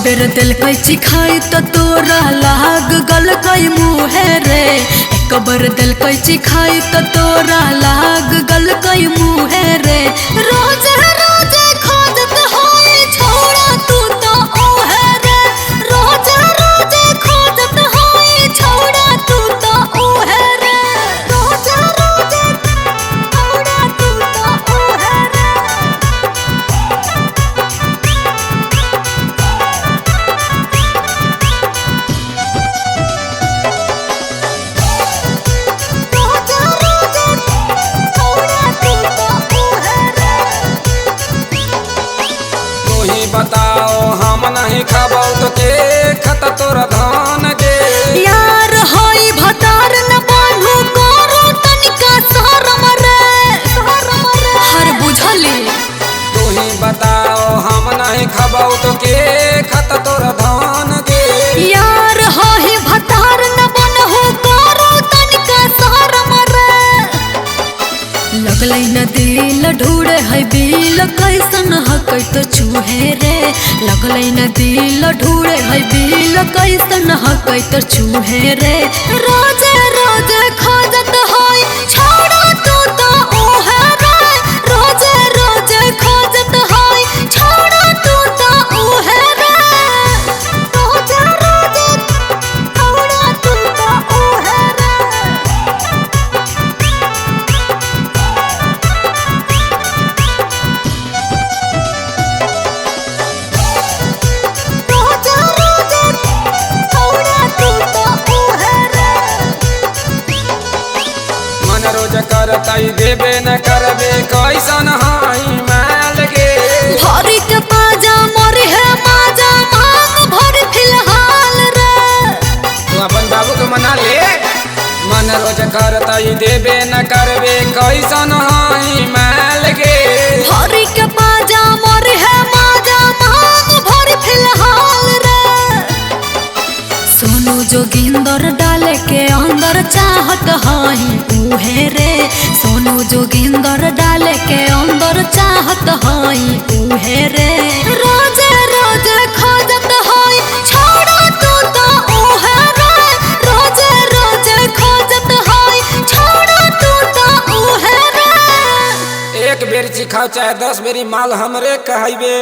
बेर दिल कैची खाई तो तोरा लाग गल कई मुहे रे। एक बार दिल कैची खाई तो तोरा लाग गल कई मुहे रे। रोज रोज खोजत होई छोड़ा तू तो ओहे रे। रोज रोज खोजत होई छोड़ा तू तो ओहे रे। रोज रोज छोड़ा तू तो ओहे रे। बताओ हम नहीं खाबो तो के खत तोरा धान गे। यार होई भतार न बांधू करो तनिका शरम रे। हर बुझली तू ही बताओ हम नहीं खाबो तो के खत तोरा धान गे। यार होई भतार न बांधू करो तनिका शरम रे। लगलै न दिल ढूढ़े है बिल कैसन हकै तो चूहे रे। लगलै न दिल ढूढ़े है बिल कैसन हकै तो चूहे रे। रोज रोज खोजत होई छोड़ा तू तो ओहे रे। रोज रोज खोजत होई छोड़ा तू तो ओहे रे। रोज रोज छोड़ा तू तो ओहे रे। रोज करताई देबे न करबे कैसन हाई माल गे। भरी के पाजा मोरी है माजा मांग भरी फिलहाल रे। तू अपन बाबू को मना ले। मन रोज करताई देबे न करबे कैसन हाई माल गे। भरी के पाजा मोरी है माजा मांग भरी फिलहाल रे। सोनू जोगिंदर डाले के अंदर चाहत हाई उहे रे। सोनू जोगिंदर डाले के अंदर चाहत हाई उहे रे। रोज रोज खोजत होई छोड़ा तू तो ओहे रे। रोज रोज खोजत होई छोड़ा तू तो ओहे रे। एक बेर चिखाओ चाहे 10 बेरी माल हमरे कहबे।